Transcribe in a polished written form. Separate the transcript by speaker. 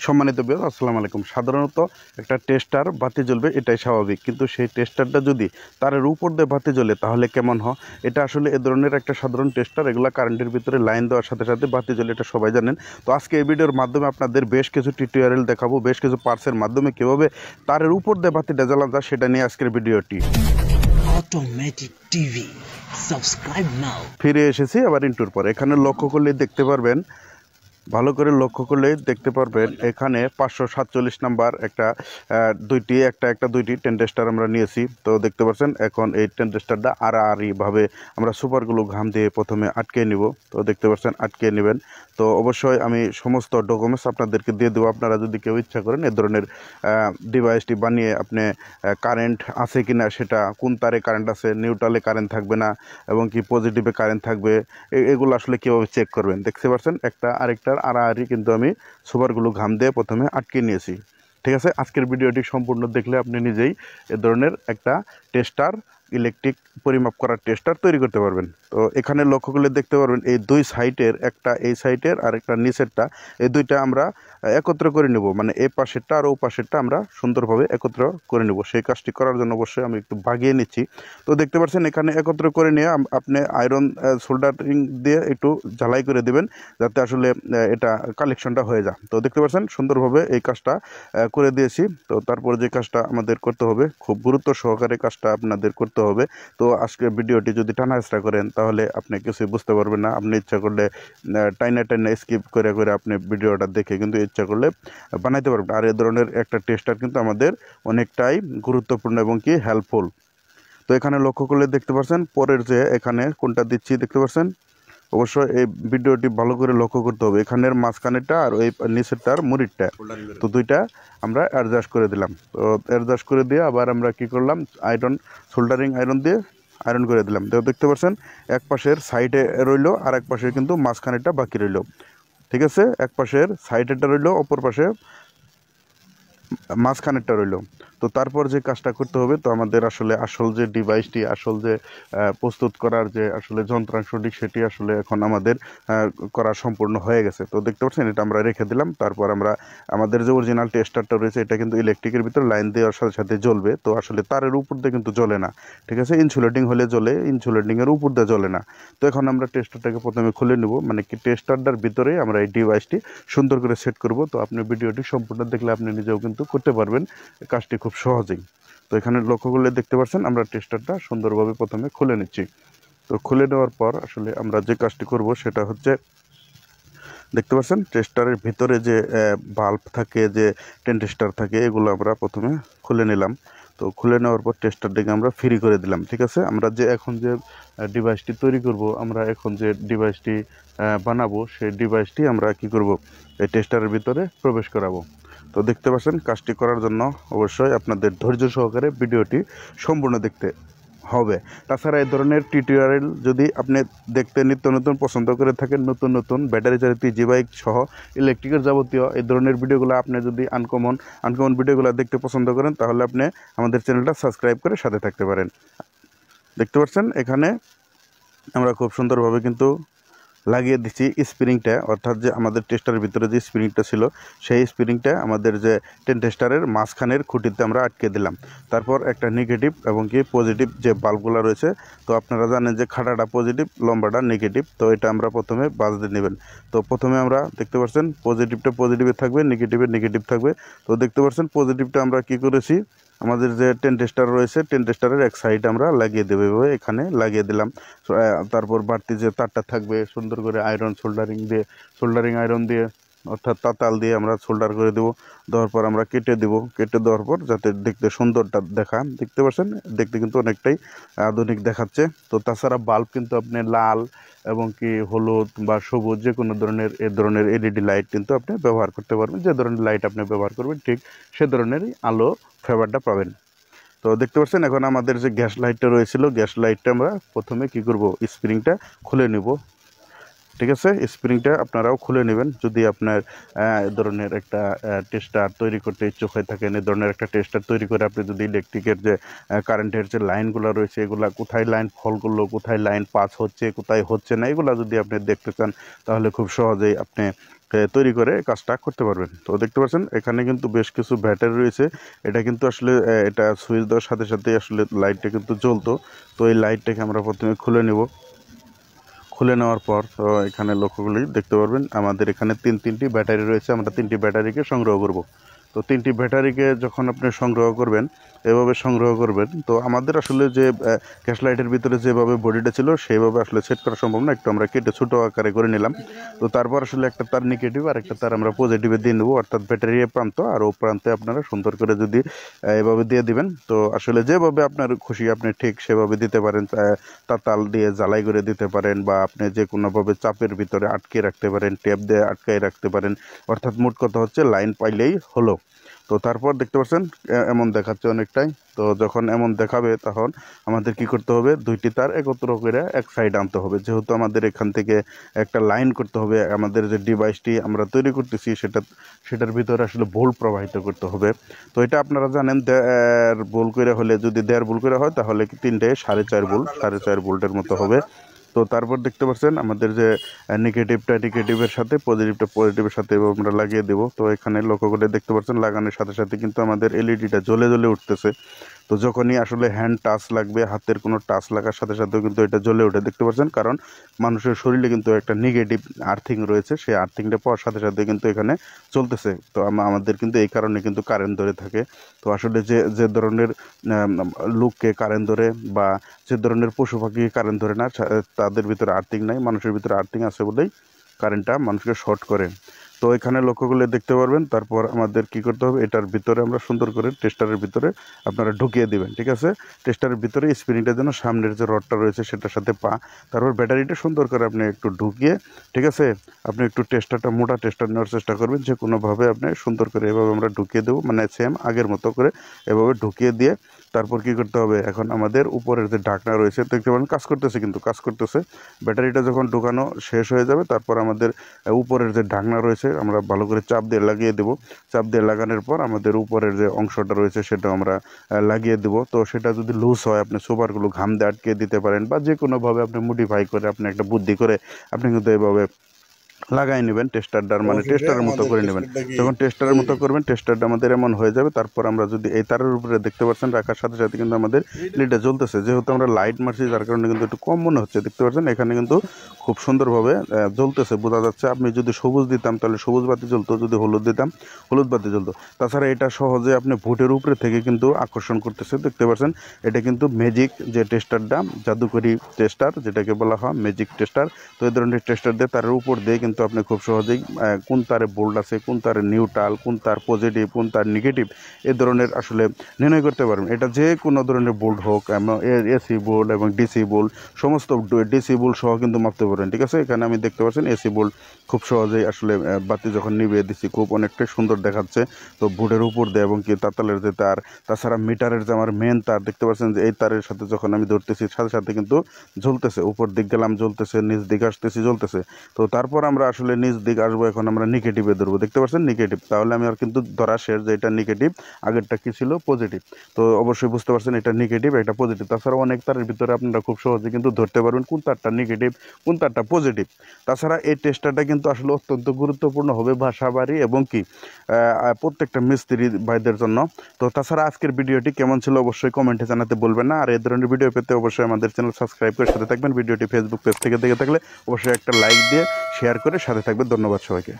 Speaker 1: সম্মানিত ভিউয়ার আসসালামু আলাইকুম। সাধারণত একটা টেস্টার বাতি জ্বলবে, এটাই স্বাভাবিক, কিন্তু সেই টেস্টারটা যদি তারের উপর দিয়ে বাতি জ্বলে তাহলে কেমন হয়? এটা আসলে এ ধরনের একটা সাধারণ টেস্টার, এগুলা কারেন্টের ভিতরে লাইন দেওয়ার সাথে সাথে বাতি জ্বলে, এটা সবাই জানেন। তো আজকে এই ভিডিওর মাধ্যমে আপনাদের বেশ কিছু টিউটোরিয়াল দেখাবো, বেশ কিছু পার্টসের মাধ্যমে কীভাবে তারের উপর দিয়ে বাতিটা জ্বালানো যায় সেটা নিয়ে আজকের ভিডিওটি।
Speaker 2: অটোমেটিক টিভি সাবস্ক্রাইব নাও।
Speaker 1: ফিরে এসেছি আবার ইন্টুর পর। এখানে লক্ষ্য করলে দেখতে পারবেন, ভালো করে লক্ষ্য করলে দেখতে পারবেন এখানে 547 নাম্বার একটা দুইটি টেন্টেস্টার আমরা নিয়েছি। তো দেখতে পাচ্ছেন এখন এই টেন্টেস্টারটা আড়াআড়িভাবে আমরা সুপারগুলো ঘাম দিয়ে প্রথমে আটকে নিব। তো দেখতে পাচ্ছেন আটকে নেবেন। তো অবশ্যই আমি সমস্ত ডকুমেন্টস আপনাদেরকে দিয়ে দেবো। আপনারা যদি কেউ ইচ্ছা করেন এ ধরনের ডিভাইসটি বানিয়ে আপনি কারেন্ট আছে কি না, সেটা কোন তারে কারেন্ট আছে, নিউট্রালে কারেন্ট থাকবে না এবং কি পজিটিভে কারেন্ট থাকবে, এগুলো আসলে কীভাবে চেক করবেন। দেখতে পাচ্ছেন একটা আরেকটার আড়াআড়ি কিন্তু আমি সুপারগুলো ঘাম দিয়ে প্রথমে আটকে নিয়েছি। ঠিক আছে, আজকের ভিডিওটি সম্পূর্ণ দেখলে আপনি নিজেই এ ধরনের একটা টেস্টার, ইলেকট্রিক পরিমাপ করার টেস্টার তৈরি করতে পারবেন। তো এখানে লক্ষ্য করলে দেখতে পারবেন এই দুই সাইডের, একটা এই সাইডের আর একটা নিচেরটা, এই দুইটা আমরা একত্র করে নেব, মানে এই পাশেরটা আর ও পাশেরটা আমরা সুন্দরভাবে একত্র করে নেব। সেই কাজটি করার জন্য অবশ্যই আমি একটু বাগিয়ে নিচ্ছি। তো দেখতে পাচ্ছেন এখানে একত্র করে নিয়ে আপনি আয়রন সোল্ডারিং দিয়ে একটু ঝালাই করে দেবেন যাতে আসলে এটা কালেকশনটা হয়ে যায়। তো দেখতে পাচ্ছেন সুন্দরভাবে এই কাজটা করে দিয়েছি। তো তারপর যে কাজটা আমাদের করতে হবে, খুব গুরুত্ব সহকারে কাজটা আপনাদের করতে হবে। তো আজকের ভিডিওটি যদি টানা হেঁচড়া করেন তাহলে আপনি কিছুই বুঝতে পারবেন না। আপনি ইচ্ছা করলে টাইনা স্কিপ করে করে আপনি ভিডিওটা দেখে কিন্তু ইচ্ছা করলে বানাইতে পারবেন। আর এ ধরনের একটা টেস্টার কিন্তু আমাদের অনেকটাই গুরুত্বপূর্ণ এবং কি হেল্পফুল। তো এখানে লক্ষ্য করলে দেখতে পাচ্ছেন পরের যে এখানে কোনটা দিচ্ছি দেখতে পাচ্ছেন। অবশ্যই এই ভিডিওটি ভালো করে লক্ষ্য করতে হবে, এখানের মাঝখানেরটা আর ওই নিচেরটার মুড়িরটা, তো দুইটা আমরা অ্যাডজাস্ট করে দিলাম। তো অ্যাডজাস্ট করে দিয়ে আবার আমরা কি করলাম, সোল্ডারিং আয়রন দিয়ে আয়রন করে দিলাম। তো দেখতে পাচ্ছেন এক পাশের সাইডে রইলো আর এক পাশে কিন্তু মাঝখানেরটা বাকি রইলো। ঠিক আছে, এক পাশের সাইডেরটা রইলো, অপর পাশে মাঝখানেরটা রইল। তো তারপর যে কাজটা করতে হবে, তো আমাদের আসলে আসল যে ডিভাইসটি, আসল যে প্রস্তুত করার যে আসলে যন্ত্রাংশটি, সেটি আসলে এখন আমাদের করা সম্পূর্ণ হয়ে গেছে। তো দেখতে পাচ্ছেন এটা আমরা রেখে দিলাম। তারপর আমরা আমাদের যে অরিজিনাল টেস্টারটা রয়েছে এটা কিন্তু ইলেকট্রিকের ভিতর লাইন দেওয়ার সাথে সাথে জ্বলবে। তো আসলে তারের উপর দিয়ে কিন্তু জ্বলে না, ঠিক আছে, ইনসুলেটিং হলে জ্বলে, ইনসুলেটিংয়ের উপর দিয়ে জ্বলে না। তো এখন আমরা টেস্টারটাকে প্রথমে খুলে নেব, মানে কি টেস্টারটার ভিতরেই আমরা এই ডিভাইসটি সুন্দর করে সেট করব। তো আপনি ভিডিওটি সম্পূর্ণ দেখলে আপনি নিজেও কিন্তু করতে পারবেন কাজটি খুব সহজেই। তো এখানে লক্ষ্য করলে দেখতে পাচ্ছেন আমরা টেস্টারটা সুন্দরভাবে প্রথমে খুলে নিচ্ছি। তো খুলে নেওয়ার পর আসলে আমরা যে কাজটি করব সেটা হচ্ছে, দেখতে পাচ্ছেন টেস্টারের ভিতরে যে বাল্ব থাকে, যে টেস্টার থাকে, এগুলো আমরা প্রথমে খুলে নিলাম। তো খুলে নেওয়ার পর টেস্টারটাকে আমরা ফ্রি করে দিলাম। ঠিক আছে, আমরা যে এখন যে ডিভাইসটি তৈরি করব, আমরা এখন যে ডিভাইসটি বানাবো সেই ডিভাইসটি আমরা কি করব, এই টেস্টারের ভিতরে প্রবেশ করাবো। তো দেখতে পাচ্ছেন কাজটি করার জন্য অবশ্যই আপনাদের ধৈর্য সহকারে ভিডিওটি সম্পূর্ণ দেখতে হবে। তাছাড়া এই ধরনের টিউটোরিয়াল যদি আপনি দেখতে নিত্য নতুন পছন্দ করে থাকেন, নতুন নতুন ব্যাটারি চালিত ইজি বাইক সহ ইলেকট্রিকের যাবতীয় এই ধরনের ভিডিওগুলো আপনি যদি আনকমন ভিডিওগুলো দেখতে পছন্দ করেন, তাহলে আপনি আমাদের চ্যানেলটা সাবস্ক্রাইব করে সাথে থাকতে পারেন। দেখতে পাচ্ছেন এখানে আমরা খুব সুন্দরভাবে কিন্তু লাগিয়ে দিচ্ছি স্প্রিংটা, অর্থাৎ যে আমাদের টেস্টারের ভিতরে যে স্প্রিংটা ছিল সেই স্প্রিংটা আমাদের যে টেস্টারের মাঝখানের খুঁটিতে আমরা আটকে দিলাম। তারপর একটা নেগেটিভ এবং কি পজিটিভ যে বাল্বগুলো রয়েছে, তো আপনারা জানেন যে খাটাটা পজিটিভ, লম্বাটা নেগেটিভ, তো এটা আমরা প্রথমে বাজ দিয়ে নেবেন। তো প্রথমে আমরা দেখতে পাচ্ছেন পজিটিভটা পজিটিভে থাকবে, নেগেটিভ থাকবে। তো দেখতে পাচ্ছেন পজিটিভটা আমরা কি করেছি, আমাদের যে টেস্টার রয়েছে টেস্টারের এক সাইড আমরা লাগিয়ে দেবো, এভাবে এখানে লাগিয়ে দিলাম। তারপর বাড়তি যে তারটা থাকবে সুন্দর করে সোল্ডারিং আয়রন দিয়ে অর্থাৎ তাতাল দিয়ে আমরা সোল্ডার করে দেবো। দেওয়ার পর আমরা কেটে দেওয়ার পর যাতে দেখতে সুন্দরটা দেখতে পাচ্ছেন, দেখতে কিন্তু অনেকটাই আধুনিক দেখাচ্ছে। তো তাছাড়া বাল্ব কিন্তু আপনি লাল এবং কি হলুদ বা সবুজ যে কোনো ধরনের এ ধরনের এলইডি লাইট কিন্তু আপনি ব্যবহার করতে পারবেন। যে ধরনের লাইট আপনি ব্যবহার করবেন ঠিক সে ধরনেরই আলো ফ্লেভারটা পাবেন। তো দেখতে পাচ্ছেন এখন আমাদের যে গ্যাস লাইটটা রয়েছিল, গ্যাস লাইটটা আমরা প্রথমে কি করব, স্প্রিংটা খুলে নেব। ঠিক আছে, স্প্রিংটা আপনারাও খুলে নেবেন যদি আপনার এ ধরনের একটা টেস্টার তৈরি করতে ইচ্ছুক হয়ে থাকেন। এ ধরনের একটা টেস্টার তৈরি করে আপনি যদি ইলেকট্রিকের যে কারেন্টের যে লাইনগুলো রয়েছে, এগুলা কোথায় লাইন ফল করলো, কোথায় লাইন পাস হচ্ছে, কোথায় হচ্ছে না, এগুলা যদি আপনি দেখতে চান তাহলে খুব সহজেই আপনি তৈরি করে কাজটা করতে পারবেন। তো দেখতে পাচ্ছেন এখানে কিন্তু বেশ কিছু ব্যাটারি রয়েছে। এটা কিন্তু আসলে এটা সুইচ দেওয়ার সাথে সাথে আসলে লাইটটা কিন্তু জ্বলতো। তো এই লাইটটাকে আমরা প্রথমে খুলে নেব। খুলে নেওয়ার পর তো এখানে লক্ষ্য করলেই দেখতে পারবেন আমাদের এখানে তিনটি ব্যাটারি রয়েছে। আমরা 3টি ব্যাটারিকে সংগ্রহ করব। তো 3টি ব্যাটারিকে যখন আপনি সংগ্রহ করবেন, এভাবে সংগ্রহ করবেন, তো আমাদের আসলে যে গ্যাস লাইটের ভিতরে যেভাবে বডিটা ছিল সেইভাবে আসলে সেট করা সম্ভব না। একটু আমরা কেটে ছোটো আকারে করে নিলাম। তো তারপর আসলে একটা তার নেগেটিভ আর একটা তার আমরা পজিটিভে দিয়ে নেবো, অর্থাৎ ব্যাটারি প্রান্ত আর ও প্রান্তে আপনারা সুন্দর করে যদি এভাবে দিয়ে দিবেন, তো আসলে যেভাবে আপনার খুশি আপনি ঠিক সেভাবে দিতে পারেন। তাল দিয়ে জ্বালাই করে দিতে পারেন, বা আপনি যে কোনোভাবে চাপের ভিতরে আটকে রাখতে পারেন, টেপ দিয়ে আটকাই রাখতে পারেন। অর্থাৎ মোট কথা হচ্ছে লাইন পাইলেই হলো। তো তারপর দেখতে পাচ্ছেন এমন দেখাচ্ছে অনেকটাই। তো যখন এমন দেখাবে তখন আমাদের কি করতে হবে, 2টি তার একত্র করে এক সাইড আনতে হবে। যেহেতু আমাদের এখান থেকে একটা লাইন করতে হবে, আমাদের যে ডিভাইসটি আমরা তৈরি করতেছি সেটার ভিতরে আসলে ভোল্ট প্রবাহিত করতে হবে। তো এটা আপনারা জানেন 1.5 ভোল্ট করে হলে, যদি 1.5 ভোল্ট করে হয় তাহলে কি 3টে 4.5 ভোল্ট, 4.5 ভোল্টের মতো হবে। তো তারপর দেখতে পাচ্ছেন আমাদের যে নেগেটিভের সাথে পজিটিভের সাথে আমরা লাগিয়ে দেব। তো এখানে লক্ষ্য করে দেখতে পাচ্ছেন লাগানোর সাথে সাথে কিন্তু আমাদের এলইডিটা জ্বলে জ্বলে উঠতেছে। তো যখনই আসলে হ্যান্ড টাচ লাগবে, হাতের কোনো টাচ লাগার সাথে সাথেও কিন্তু এটা জ্বলে ওঠে, দেখতে পাচ্ছেন। কারণ মানুষের শরীরে কিন্তু একটা নেগেটিভ আর্থিং রয়েছে, সেই আর্থিংটা পাওয়ার সাথে সাথে কিন্তু এখানে চলতেছে। তো আমাদের কিন্তু এই কারণে কিন্তু কারেন্ট ধরে থাকে। তো আসলে যে ধরনের লোককে কারেন্ট ধরে, বা যে ধরনের পশু পাখি কারেন্ট ধরে না, তাদের ভিতরে আর্থিং নাই, মানুষের ভিতরে আর্থিং আছে বলেই কারেন্টটা মানুষকে শর্ট করে। তো এখানে লক্ষ্য করলে দেখতে পারবেন। তারপর আমাদের কি করতে হবে, এটার ভিতরে আমরা সুন্দর করে টেস্টারের ভিতরে আপনারা ঢুকিয়ে দিবেন, ঠিক আছে। টেস্টারের ভিতরে স্প্রিংটা যেন সামনের যে রডটা রয়েছে সেটার সাথে তারপর ব্যাটারিটা সুন্দর করে আপনি একটু ঢুকিয়ে, ঠিক আছে, আপনি একটু মোটা টেস্টার নেওয়ার চেষ্টা করবেন। যে কোনোভাবে আপনি সুন্দর করে এভাবে আমরা ঢুকিয়ে দেবো, মানে সেম আগের মতো করে এভাবে ঢুকিয়ে দিয়ে তারপর কি করতে হবে, এখন আমাদের উপরের যে ঢাকনা রয়েছে দেখতে পাবেন কাজ করতেছে, কিন্তু কাজ করতেছে। ব্যাটারিটা যখন ঢোকানো শেষ হয়ে যাবে তারপর আমাদের উপরের যে ঢাকনা রয়েছে আমরা ভালো করে চাপ দিয়ে লাগিয়ে দেব। চাপ দিয়ে লাগানোর পর আমাদের উপরের যে অংশটা রয়েছে সেটা আমরা লাগিয়ে দেব। তো সেটা যদি লুজ হয় আপনি সোবারগুলো ঘাম দিয়ে আটকে দিতে পারেন, বা যে কোনোভাবে আপনি মডিফাই করে আপনি একটা বুদ্ধি করে আপনি কিন্তু এভাবে লাগাই নেবেন টেস্টারটার, মানে টেস্টারের মতো করে নেবেন। যখন টেস্টারের মতো করবেন, টেস্টারটা আমাদের এমন হয়ে যাবে। তারপর আমরা যদি এই তারের উপরে দেখতে পাচ্ছেন রাখার সাথে সাথে কিন্তু আমাদের লিডটা জ্বলতেছে। যেহেতু আমরা লাইট মারছি যার কারণে কিন্তু একটু কম মনে হচ্ছে, দেখতে পাচ্ছেন এখানে কিন্তু খুব সুন্দরভাবে জ্বলতেছে, বোঝা যাচ্ছে। আপনি যদি সবুজ দিতাম তাহলে সবুজ বাতি জ্বলতো, যদি হলুদ দিতাম হলুদ বাতি জ্বলতো। তাছাড়া এটা সহজে আপনি ভোটের উপরে থেকে কিন্তু আকর্ষণ করতেছে, দেখতে পাচ্ছেন। এটা কিন্তু ম্যাজিক যে টেস্টারটা, জাদুকরি টেস্টার যেটাকে বলা হয় ম্যাজিক টেস্টার। তো এই ধরনের টেস্টার দিয়ে তারের উপর দিয়ে কিন্তু আপনি খুব সহজেই কোন তারে ভোল্ট আছে, কোন তারে নিউট্রাল, কোন তার পজিটিভ, কোন তার নেগেটিভ, এই ধরনের আসলে নির্ণয় করতে পারবেন। এটা যে কোনো ধরনের বোল্ট হোক, এসি বোল্ট এবং ডিসি বোল্ট, সমস্ত ডিসি বোল্ট সহ কিন্তু মাপতে পারবেন, ঠিক আছে। এখানে আমি দেখতে পাচ্ছেন এসি বোল্ট খুব সহজেই আসলে বাতি যখন নিভিয়ে দিচ্ছি খুব অনেকটাই সুন্দর দেখাচ্ছে। তো বোর্ডের উপর দিয়ে এবং কি তাতালের যে তার, তাছাড়া মিটারের যে আমার মেন তার দেখতে পাচ্ছেন যে এই তারের সাথে যখন আমি ধরতেছি সাথে সাথে কিন্তু জ্বলতেছে, উপর দিক গেলাম জ্বলতেছে, নিচ দিক আসতেছি জ্বলতেছে। তো তারপর আমরা আসলে নিচ দিক আসবো, এখন আমরা নেগেটিভে ধরবো, দেখতে পাচ্ছেন নেগেটিভ। তাহলে আমি আর কিন্তু ধরা শেষ যে এটা নেগেটিভ, আগেরটা কি ছিল পজিটিভ। তো অবশ্যই বুঝতে পারছেন এটা নেগেটিভ এটা পজিটিভ। তাছাড়া অনেক তারের ভিতরে আপনারা খুব সহজে কিন্তু ধরতে পারবেন কোন তারটা নেগেটিভ, কোন তারটা পজিটিভ। তাছাড়া এই টেস্টারটা কিন্তু আসলে অত্যন্ত গুরুত্বপূর্ণ হবে বাসা বাড়ি এবং কি প্রত্যেকটা মিস্ত্রি ভাইদের জন্য। তো তাছাড়া আজকের ভিডিওটি কেমন ছিল অবশ্যই কমেন্টে জানাতে বলবেন না। আর এই ধরনের ভিডিও পেতে অবশ্যই আমাদের চ্যানেল সাবস্ক্রাইব করে সাথে থাকবেন। ভিডিওটি ফেসবুক পেজ থেকে দেখে থাকলে অবশ্যই একটা লাইক দিয়ে শেয়ার করে সাথে থাকবেন। ধন্যবাদ সবাইকে।